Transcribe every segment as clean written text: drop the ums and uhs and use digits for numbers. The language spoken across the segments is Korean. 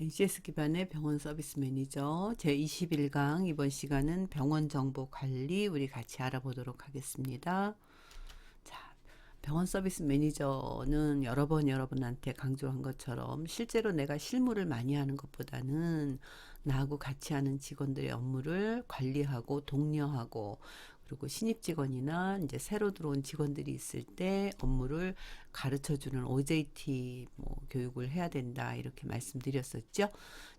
NCS 기반의 병원 서비스 매니저 제21강 이번 시간은 병원 정보 관리 우리 같이 알아보도록 하겠습니다. 자, 병원 서비스 매니저는 여러 번 여러분한테 강조한 것처럼 실제로 내가 실무를 많이 하는 것보다는 나하고 같이 하는 직원들의 업무를 관리하고 독려하고 그리고 신입 직원이나 이제 새로 들어온 직원들이 있을 때 업무를 가르쳐 주는 OJT 교육을 해야 된다 이렇게 말씀드렸었죠.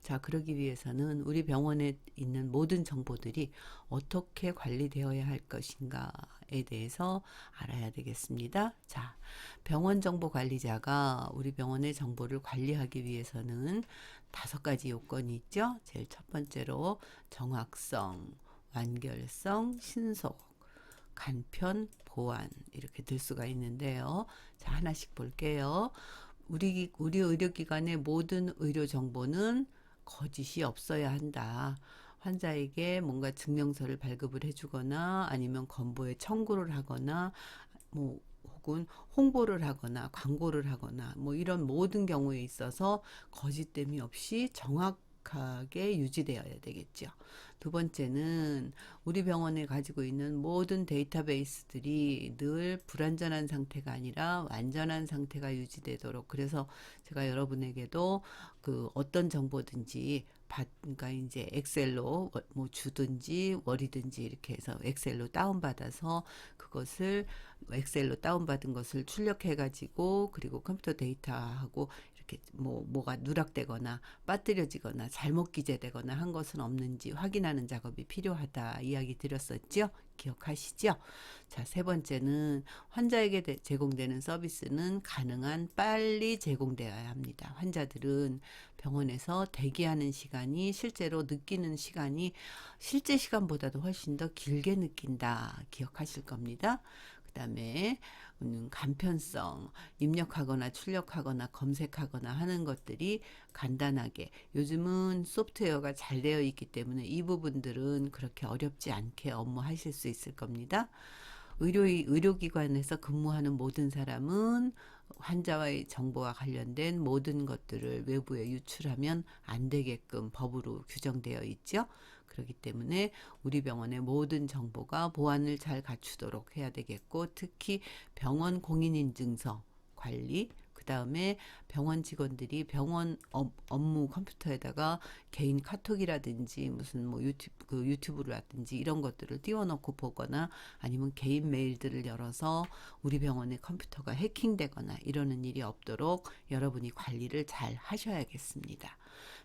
자, 그러기 위해서는 우리 병원에 있는 모든 정보들이 어떻게 관리되어야 할 것인가에 대해서 알아야 되겠습니다. 자, 병원 정보 관리자가 우리 병원의 정보를 관리하기 위해서는 5가지 요건이 있죠. 제일 첫 번째로 정확성, 완결성, 신속, 간편, 보안 이렇게 들 수가 있는데요. 자, 하나씩 볼게요. 우리 의료기관의 모든 의료 정보는 거짓이 없어야 한다. 환자에게 뭔가 증명서를 발급을 해주거나 아니면 건보에 청구를 하거나 혹은 홍보를 하거나 광고를 하거나 이런 모든 경우에 있어서 거짓됨이 없이 정확하게 유지되어야 되겠죠. 두 번째는 우리 병원에 가지고 있는 모든 데이터베이스들이 늘 불완전한 상태가 아니라 완전한 상태가 유지되도록, 그래서 제가 여러분에게도 그 어떤 정보든지 그러니까 이제 엑셀로 주든지 월이든지 이렇게 해서 엑셀로 다운받아서 그것을 엑셀로 다운받은 것을 출력해 가지고 그리고 컴퓨터 데이터하고 이렇게 뭐가 누락되거나 빠뜨려지거나 잘못 기재되거나 한 것은 없는지 확인하는 작업이 필요하다 이야기 드렸었죠. 기억하시죠? 자, 세 번째는 환자에게 제공되는 서비스는 가능한 빨리 제공되어야 합니다. 환자들은 병원에서 대기하는 시간이 실제로 느끼는 시간이 실제 시간보다도 훨씬 더 길게 느낀다. 기억하실 겁니다. 그 다음에 간편성, 입력하거나 출력하거나 검색하거나 하는 것들이 간단하게, 요즘은 소프트웨어가 잘 되어 있기 때문에 이 부분들은 그렇게 어렵지 않게 업무하실 수 있을 겁니다. 의료기관에서 근무하는 모든 사람은 환자와의 정보와 관련된 모든 것들을 외부에 유출하면 안 되게끔 법으로 규정되어 있죠. 그렇기 때문에 우리 병원의 모든 정보가 보안을 잘 갖추도록 해야 되겠고, 특히 병원 공인인증서 관리, 그 다음에 병원 직원들이 병원 업무 컴퓨터에다가 개인 카톡이라든지 무슨 유튜브라든지 이런 것들을 띄워놓고 보거나 아니면 개인 메일들을 열어서 우리 병원의 컴퓨터가 해킹되거나 이러는 일이 없도록 여러분이 관리를 잘 하셔야겠습니다.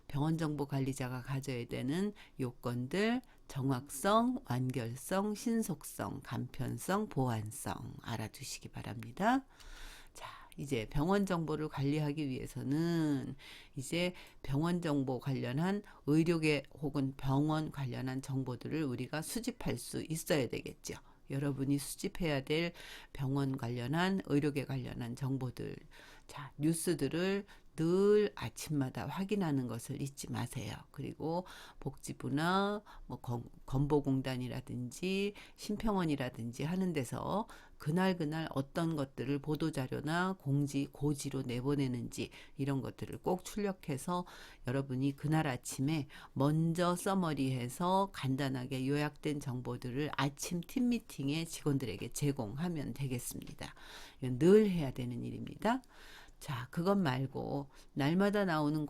병원 정보 관리자가 가져야 되는 요건들: 정확성, 완결성, 신속성, 간편성, 보안성 알아두시기 바랍니다. 자, 이제 병원 정보를 관리하기 위해서는 이제 병원 정보 관련한 의료계 혹은 병원 관련한 정보들을 우리가 수집할 수 있어야 되겠죠. 여러분이 수집해야 될 병원 관련한 의료계 관련한 정보들, 자, 뉴스들을 늘 아침마다 확인하는 것을 잊지 마세요. 그리고 복지부나 건보공단이라든지 심평원이라든지 하는 데서 그날 어떤 것들을 보도자료나 고지로 내보내는지 이런 것들을 꼭 출력해서 여러분이 그날 아침에 먼저 서머리해서 간단하게 요약된 정보들을 아침 팀미팅에 직원들에게 제공하면 되겠습니다. 이건 늘 해야 되는 일입니다. 자, 그것 말고 날마다 나오는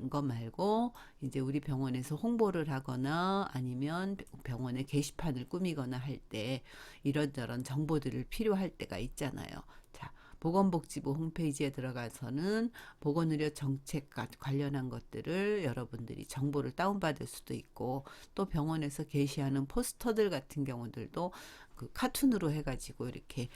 것 말고 이제 우리 병원에서 홍보를 하거나 아니면 병원에 게시판을 꾸미거나 할 때 이런저런 정보들을 필요할 때가 있잖아요. 자, 보건복지부 홈페이지에 들어가서는 보건의료 정책과 관련한 것들을 여러분들이 정보를 다운받을 수도 있고, 또 병원에서 게시하는 포스터들 같은 경우들도 그 카툰으로 해가지고 이렇게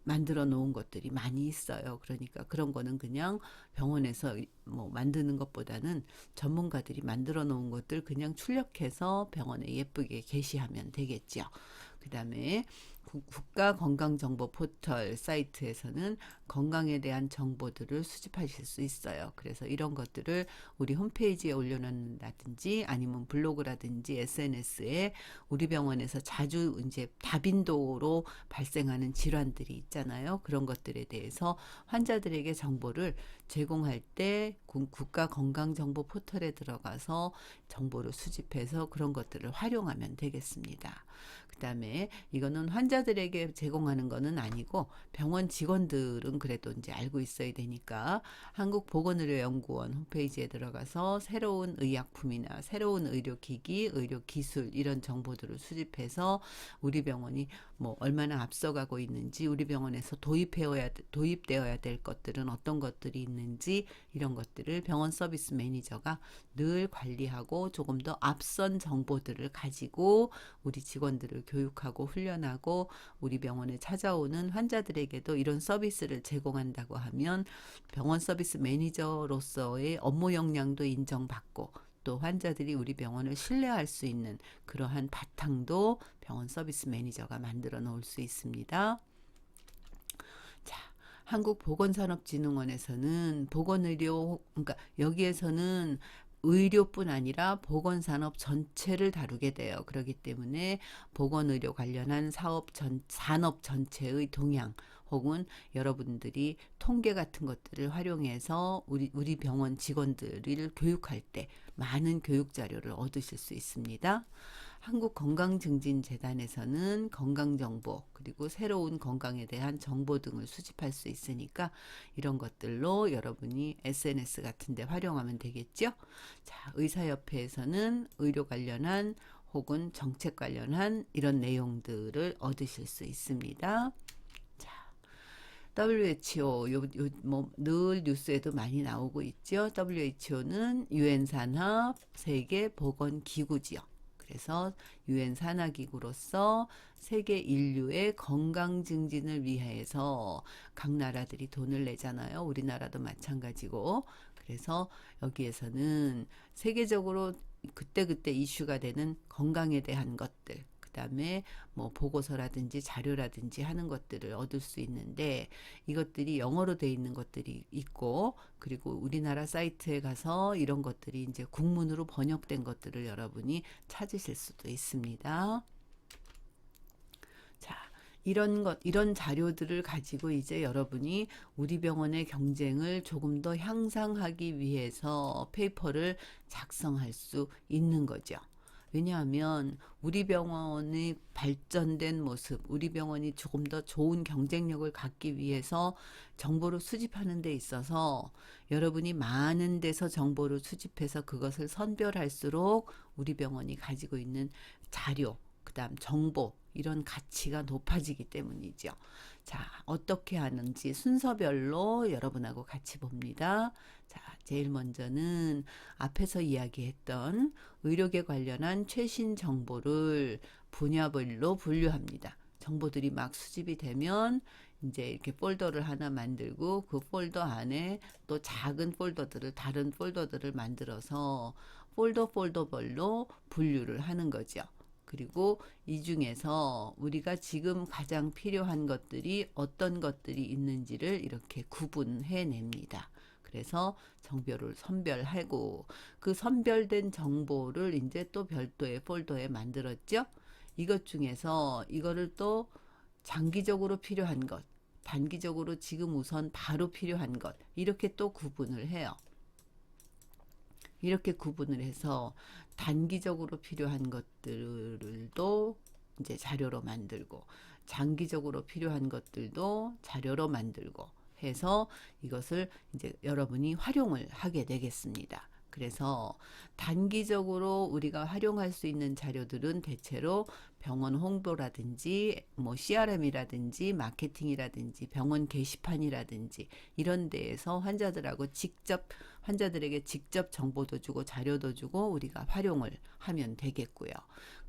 만들어 놓은 것들이 많이 있어요. 그러니까 그런 거는 그냥 병원에서 만드는 것보다는 전문가들이 만들어 놓은 것들 그냥 출력해서 병원에 예쁘게 게시하면 되겠죠. 그 다음에 국가건강정보 포털 사이트에서는 건강에 대한 정보들을 수집하실 수 있어요. 그래서 이런 것들을 우리 홈페이지에 올려놓는다든지 아니면 블로그라든지 SNS에 우리 병원에서 자주 이제 다빈도로 발생하는 질환들이 있잖아요. 그런 것들에 대해서 환자들에게 정보를 제공할 때 국가건강정보 포털에 들어가서 정보를 수집해서 그런 것들을 활용하면 되겠습니다. 그 다음에 이거는 환자들에게 제공하는 거는 아니고 병원 직원들은 그래도 이제 알고 있어야 되니까 한국보건의료연구원 홈페이지에 들어가서 새로운 의약품이나 새로운 의료기기, 의료기술 이런 정보들을 수집해서 우리 병원이 뭐 얼마나 앞서가고 있는지, 우리 병원에서 도입되어야 될 것들은 어떤 것들이 있는지 이런 것들을 병원 서비스 매니저가 늘 관리하고 조금 더 앞선 정보들을 가지고 우리 직원들을 교육하고 훈련하고 우리 병원에 찾아오는 환자들에게도 이런 서비스를 제공한다고 하면 병원 서비스 매니저로서의 업무 역량도 인정받고 또 환자들이 우리 병원을 신뢰할 수 있는 그러한 바탕도 병원 서비스 매니저가 만들어 놓을 수 있습니다. 자, 한국보건산업진흥원에서는 보건의료, 그러니까 여기에서는 의료뿐 아니라 보건산업 전체를 다루게 돼요. 그렇기 때문에 보건의료 관련한 산업 전체의 동향 혹은 여러분들이 통계 같은 것들을 활용해서 우리 병원 직원들을 교육할 때 많은 교육 자료를 얻으실 수 있습니다. 한국건강증진재단에서는 건강정보 그리고 새로운 건강에 대한 정보 등을 수집할 수 있으니까 이런 것들로 여러분이 SNS 같은 데 활용하면 되겠죠. 자, 의사협회에서는 의료 관련한 혹은 정책 관련한 이런 내용들을 얻으실 수 있습니다. 자, WHO 늘 뉴스에도 많이 나오고 있죠. WHO는 유엔 산하 세계 보건 기구지요. 그래서 유엔 산하기구로서 세계 인류의 건강 증진을 위해서 각 나라들이 돈을 내잖아요. 우리나라도 마찬가지고. 그래서 여기에서는 세계적으로 그때그때 이슈가 되는 건강에 대한 것들, 그다음에 뭐 보고서라든지 자료라든지 하는 것들을 얻을 수 있는데 이것들이 영어로 돼 있는 것들이 있고 그리고 우리나라 사이트에 가서 이런 것들이 이제 국문으로 번역된 것들을 여러분이 찾으실 수도 있습니다. 자, 이런 자료들을 가지고 이제 여러분이 우리 병원의 경쟁을 조금 더 향상하기 위해서 페이퍼를 작성할 수 있는 거죠. 왜냐하면 우리 병원의 발전된 모습, 우리 병원이 조금 더 좋은 경쟁력을 갖기 위해서 정보를 수집하는 데 있어서 여러분이 많은 데서 정보를 수집해서 그것을 선별할수록 우리 병원이 가지고 있는 자료, 그다음 정보 이런 가치가 높아지기 때문이죠. 자, 어떻게 하는지 순서별로 여러분하고 같이 봅니다. 자, 제일 먼저는 앞에서 이야기했던 의료계 관련한 최신 정보를 분야별로 분류합니다. 정보들이 막 수집이 되면 이제 이렇게 폴더를 하나 만들고 그 폴더 안에 또 작은 다른 폴더들을 만들어서 폴더별로 분류를 하는 거죠. 그리고 이 중에서 우리가 지금 가장 필요한 것들이 어떤 것들이 있는지를 이렇게 구분해 냅니다. 그래서 정보를 선별하고 그 선별된 정보를 이제 또 별도의 폴더에 만들었죠. 이것 중에서 이거를 또 장기적으로 필요한 것, 단기적으로 지금 우선 바로 필요한 것 이렇게 또 구분을 해요. 이렇게 구분을 해서 단기적으로 필요한 것들도 이제 자료로 만들고 장기적으로 필요한 것들도 자료로 만들고 해서 이것을 이제 여러분이 활용을 하게 되겠습니다. 그래서 단기적으로 우리가 활용할 수 있는 자료들은 대체로 병원 홍보라든지 뭐 CRM이라든지 마케팅이라든지 병원 게시판이라든지 이런 데에서 환자들에게 직접 정보도 주고 자료도 주고 우리가 활용을 하면 되겠고요.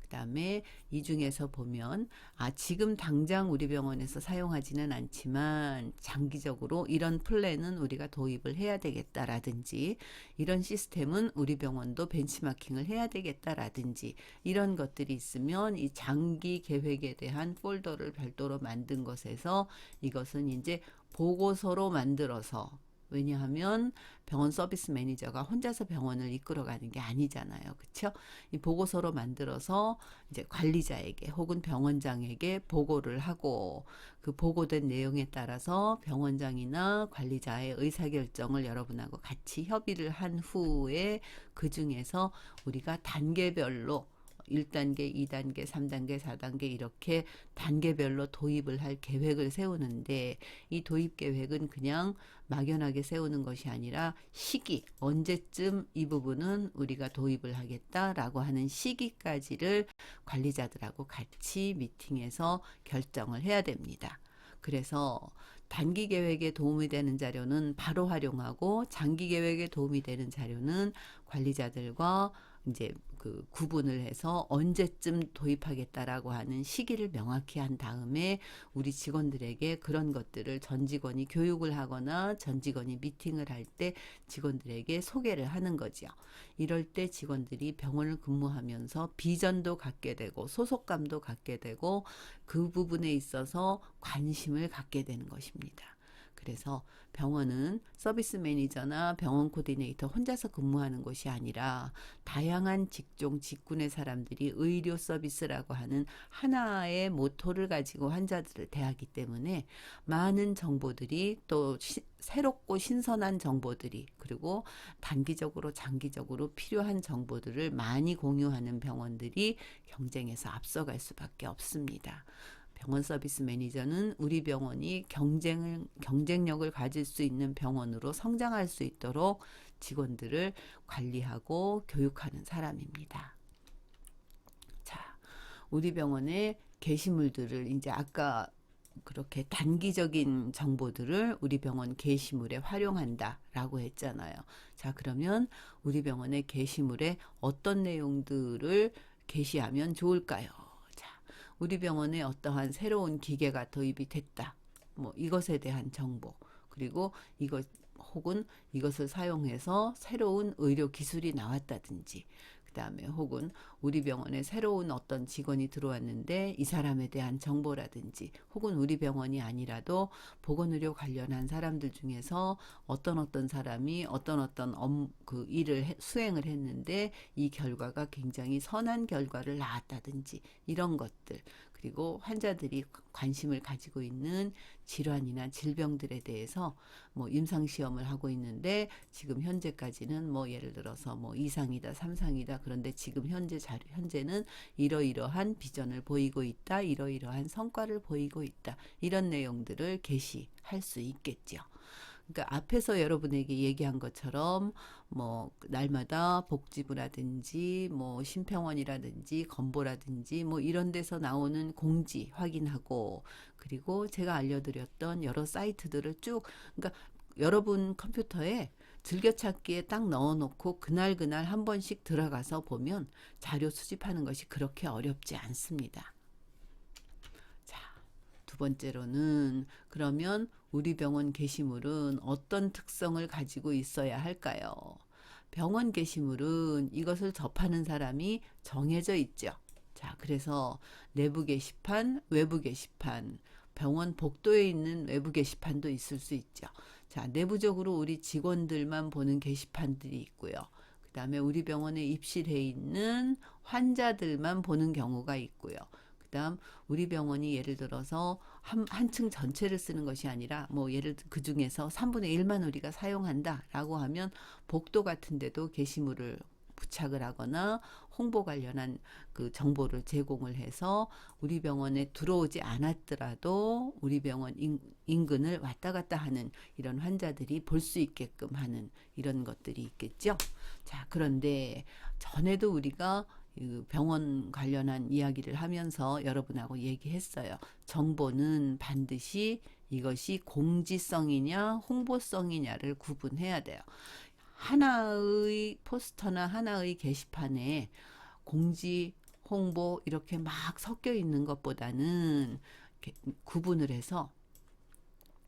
그다음에 이 중에서 보면 지금 당장 우리 병원에서 사용하지는 않지만 장기적으로 이런 플랜은 우리가 도입을 해야 되겠다라든지 이런 시스템은 우리 병원도 벤치마킹을 해야 되겠다라든지 이런 것들이 있으면 이 장기 계획에 대한 폴더를 별도로 만든 것에서 이것은 이제 보고서로 만들어서, 왜냐하면 병원 서비스 매니저가 혼자서 병원을 이끌어가는 게 아니잖아요. 그렇죠? 이 보고서로 만들어서 이제 관리자에게 혹은 병원장에게 보고를 하고 그 보고된 내용에 따라서 병원장이나 관리자의 의사결정을 여러분하고 같이 협의를 한 후에 그 중에서 우리가 단계별로 1단계, 2단계, 3단계, 4단계 이렇게 단계별로 도입을 할 계획을 세우는데 이 도입 계획은 그냥 막연하게 세우는 것이 아니라 시기, 언제쯤 이 부분은 우리가 도입을 하겠다라고 하는 시기까지를 관리자들하고 같이 미팅해서 결정을 해야 됩니다. 그래서 단기 계획에 도움이 되는 자료는 바로 활용하고 장기 계획에 도움이 되는 자료는 관리자들과 이제 그 구분을 해서 언제쯤 도입하겠다라고 하는 시기를 명확히 한 다음에 우리 직원들에게 그런 것들을 전 직원이 교육을 하거나 전 직원이 미팅을 할 때 직원들에게 소개를 하는 거죠. 이럴 때 직원들이 병원을 근무하면서 비전도 갖게 되고 소속감도 갖게 되고 그 부분에 있어서 관심을 갖게 되는 것입니다. 그래서 병원은 서비스 매니저나 병원 코디네이터 혼자서 근무하는 곳이 아니라 다양한 직종, 직군의 사람들이 의료 서비스라고 하는 하나의 모토를 가지고 환자들을 대하기 때문에 많은 정보들이 또 새롭고 신선한 정보들이 그리고 단기적으로 장기적으로 필요한 정보들을 많이 공유하는 병원들이 경쟁에서 앞서갈 수밖에 없습니다. 병원 서비스 매니저는 우리 병원이 경쟁력을 가질 수 있는 병원으로 성장할 수 있도록 직원들을 관리하고 교육하는 사람입니다. 자, 우리 병원의 게시물들을 이제 아까 그렇게 단기적인 정보들을 우리 병원 게시물에 활용한다라고 했잖아요. 자, 그러면 우리 병원의 게시물에 어떤 내용들을 게시하면 좋을까요? 우리 병원에 어떠한 새로운 기계가 도입이 됐다. 뭐 이것에 대한 정보. 그리고 이것 혹은 이것을 사용해서 새로운 의료 기술이 나왔다든지 그다음에 혹은 우리 병원에 새로운 어떤 직원이 들어왔는데 이 사람에 대한 정보라든지 혹은 우리 병원이 아니라도 보건의료 관련한 사람들 중에서 어떤 사람이 어떤 그 일을 수행을 했는데 이 결과가 굉장히 선한 결과를 낳았다든지 이런 것들, 그리고 환자들이 관심을 가지고 있는 질환이나 질병들에 대해서 뭐 임상시험을 하고 있는데 지금 현재까지는 뭐 예를 들어서 뭐 2상이다 3상이다 그런데 지금 현재는 이러이러한 비전을 보이고 있다, 이러이러한 성과를 보이고 있다, 이런 내용들을 게시할 수 있겠죠. 그러니까 앞에서 여러분에게 얘기한 것처럼 뭐 날마다 복지부라든지 뭐 심평원이라든지 건보라든지 뭐 이런 데서 나오는 공지 확인하고, 그리고 제가 알려드렸던 여러 사이트들을 쭉, 그러니까 여러분 컴퓨터에 즐겨찾기에 딱 넣어놓고 그날 한 번씩 들어가서 보면 자료 수집하는 것이 그렇게 어렵지 않습니다. 자, 두 번째로는 그러면 우리 병원 게시물은 어떤 특성을 가지고 있어야 할까요? 병원 게시물은 이것을 접하는 사람이 정해져 있죠. 자, 그래서 내부 게시판, 외부 게시판, 병원 복도에 있는 외부 게시판도 있을 수 있죠. 자, 내부적으로 우리 직원들만 보는 게시판들이 있고요. 그 다음에 우리 병원에 입실해 있는 환자들만 보는 경우가 있고요. 그다음 우리 병원이 예를 들어서 한 층 전체를 쓰는 것이 아니라 뭐 예를 그 중에서 3분의 1만 우리가 사용한다라고 하면 복도 같은 데도 게시물을 부착을 하거나 홍보 관련한 그 정보를 제공을 해서 우리 병원에 들어오지 않았더라도 우리 병원 인근을 왔다 갔다 하는 이런 환자들이 볼 수 있게끔 하는 이런 것들이 있겠죠. 자, 그런데 전에도 우리가 병원 관련한 이야기를 하면서 여러분하고 얘기했어요. 정보는 반드시 이것이 공지성이냐 홍보성이냐를 구분해야 돼요. 하나의 포스터나 하나의 게시판에 공지 홍보 이렇게 막 섞여 있는 것보다는 이렇게 구분을 해서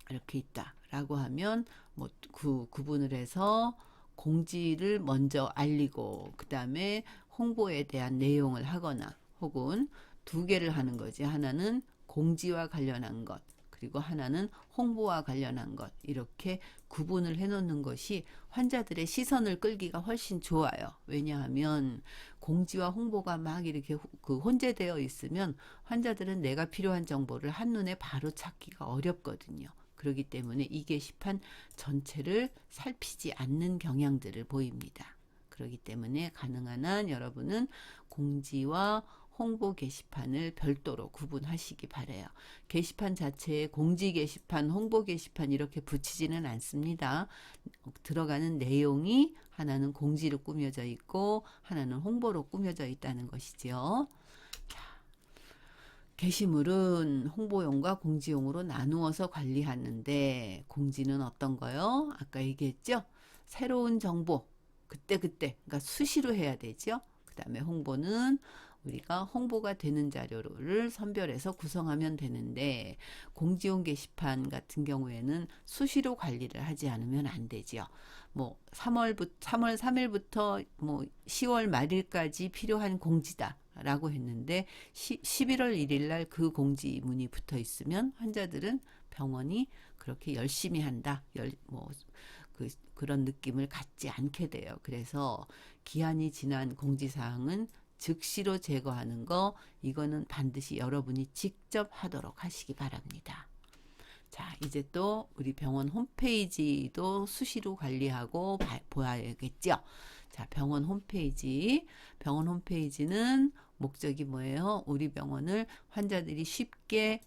이렇게 있다라고 하면 뭐 구분을 해서 공지를 먼저 알리고 그 다음에 홍보에 대한 내용을 하거나 혹은 두 개를 하는 거지. 하나는 공지와 관련한 것 그리고 하나는 홍보와 관련한 것 이렇게 구분을 해놓는 것이 환자들의 시선을 끌기가 훨씬 좋아요. 왜냐하면 공지와 홍보가 막 이렇게 혼재되어 있으면 환자들은 내가 필요한 정보를 한눈에 바로 찾기가 어렵거든요. 그렇기 때문에 이 게시판 전체를 살피지 않는 경향들을 보입니다. 그렇기 때문에 가능한 한 여러분은 공지와 홍보 게시판을 별도로 구분하시기 바라요. 게시판 자체에 공지 게시판, 홍보 게시판 이렇게 붙이지는 않습니다. 들어가는 내용이 하나는 공지로 꾸며져 있고 하나는 홍보로 꾸며져 있다는 것이죠. 게시물은 홍보용과 공지용으로 나누어서 관리하는데 공지는 어떤 거요? 아까 얘기했죠? 새로운 정보 그때그때 그러니까 수시로 해야 되죠. 그 다음에 홍보는 우리가 홍보가 되는 자료를 선별해서 구성하면 되는데 공지용 게시판 같은 경우에는 수시로 관리를 하지 않으면 안 되죠. 뭐 3월 3일부터 뭐 10월 말일까지 필요한 공지다. 라고 했는데 11월 1일 날 그 공지문이 붙어 있으면 환자들은 병원이 그렇게 열심히 한다. 그런 느낌을 갖지 않게 돼요. 그래서 기한이 지난 공지사항은 즉시로 제거하는 거 이거는 반드시 여러분이 직접 하도록 하시기 바랍니다. 자, 이제 또 우리 병원 홈페이지도 수시로 관리하고 보아야겠죠. 자, 병원 홈페이지는 목적이 뭐예요? 우리 병원을 환자들이 쉽게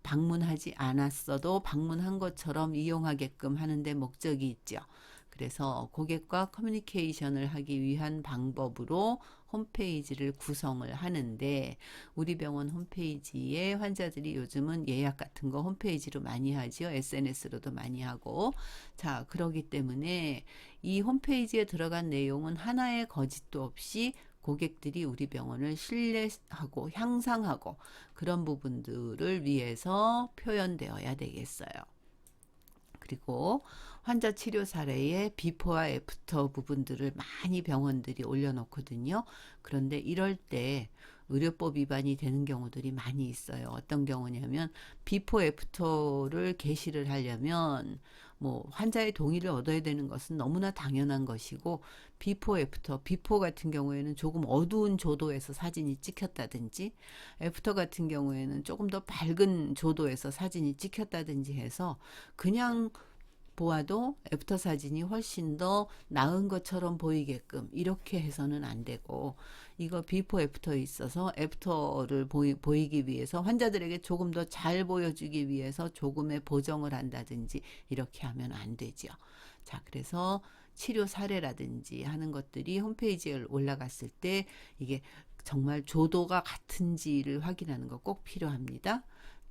방문하지 않았어도 방문한 것처럼 이용하게끔 하는데 목적이 있죠. 그래서 고객과 커뮤니케이션을 하기 위한 방법으로 홈페이지를 구성을 하는데 우리 병원 홈페이지에 환자들이 요즘은 예약 같은 거 홈페이지로 많이 하죠. SNS로도 많이 하고. 자, 그러기 때문에 이 홈페이지에 들어간 내용은 하나의 거짓도 없이 고객들이 우리 병원을 신뢰하고 향상하고 그런 부분들을 위해서 표현되어야 되겠어요. 그리고 환자 치료 사례의 비포와 애프터 부분들을 많이 병원들이 올려놓거든요. 그런데 이럴 때 의료법 위반이 되는 경우들이 많이 있어요. 어떤 경우냐면 비포 애프터를 게시를 하려면 뭐 환자의 동의를 얻어야 되는 것은 너무나 당연한 것이고 비포 애프터 비포 같은 경우에는 조금 어두운 조도에서 사진이 찍혔다든지 애프터 같은 경우에는 조금 더 밝은 조도에서 사진이 찍혔다든지 해서 그냥 보아도 애프터 사진이 훨씬 더 나은 것처럼 보이게끔 이렇게 해서는 안 되고 이거 비포 애프터에 있어서 애프터를 보이기 위해서 환자들에게 조금 더 잘 보여주기 위해서 조금의 보정을 한다든지 이렇게 하면 안 되죠. 자, 그래서 치료 사례라든지 하는 것들이 홈페이지에 올라갔을 때 이게 정말 조도가 같은지를 확인하는 거 꼭 필요합니다.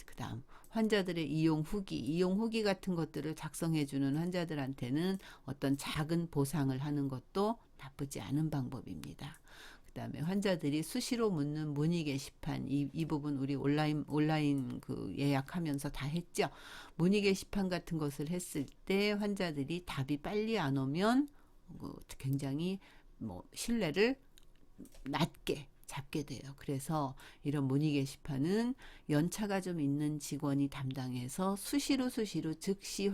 그 다음 환자들의 이용 후기 같은 것들을 작성해주는 환자들한테는 어떤 작은 보상을 하는 것도 나쁘지 않은 방법입니다. 그 다음에 환자들이 수시로 묻는 문의 게시판 이 부분 우리 온라인 그 예약하면서 다 했죠. 문의 게시판 같은 것을 했을 때 환자들이 답이 빨리 안 오면 굉장히 신뢰를 낮게 잡게 돼요. 그래서 이런 문의 게시판은 연차가 좀 있는 직원이 담당해서 수시로 즉시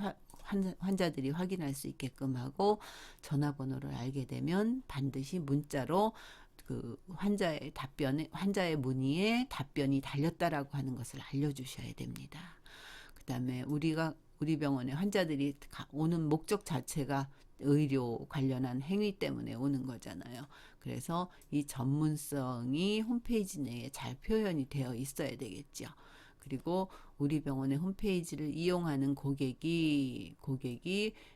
환자들이 확인할 수 있게끔 하고 전화번호를 알게 되면 반드시 문자로 그 환자의 문의에 답변이 달렸다라고 하는 것을 알려주셔야 됩니다. 그 다음에 우리 병원에 환자들이 오는 목적 자체가 의료 관련한 행위 때문에 오는 거잖아요. 그래서 이 전문성이 홈페이지 내에 잘 표현이 되어 있어야 되겠죠. 그리고 우리 병원의 홈페이지를 이용하는 고객이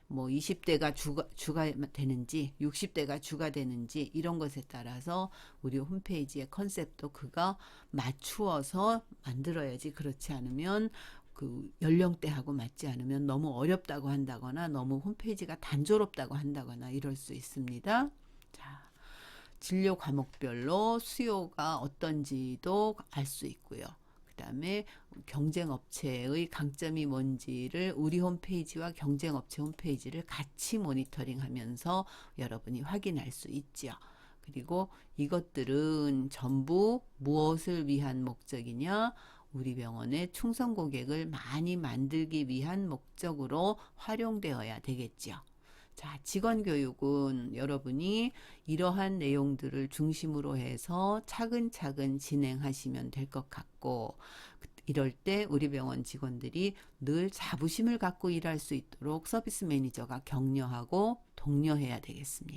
뭐 20대가 주가 되는지 60대가 주가 되는지 이런 것에 따라서 우리 홈페이지의 컨셉도 그가 맞추어서 만들어야지. 그렇지 않으면 그 연령대하고 맞지 않으면 너무 어렵다고 한다거나 너무 홈페이지가 단조롭다고 한다거나 이럴 수 있습니다. 자, 진료 과목별로 수요가 어떤지도 알 수 있고요. 그다음에 경쟁 업체의 강점이 뭔지를 우리 홈페이지와 경쟁 업체 홈페이지를 같이 모니터링하면서 여러분이 확인할 수 있죠. 그리고 이것들은 전부 무엇을 위한 목적이냐? 우리 병원의 충성 고객을 많이 만들기 위한 목적으로 활용되어야 되겠죠. 자, 직원 교육은 여러분이 이러한 내용들을 중심으로 해서 차근차근 진행하시면 될 것 같고, 이럴 때 우리 병원 직원들이 늘 자부심을 갖고 일할 수 있도록 서비스 매니저가 격려하고 독려해야 되겠습니다.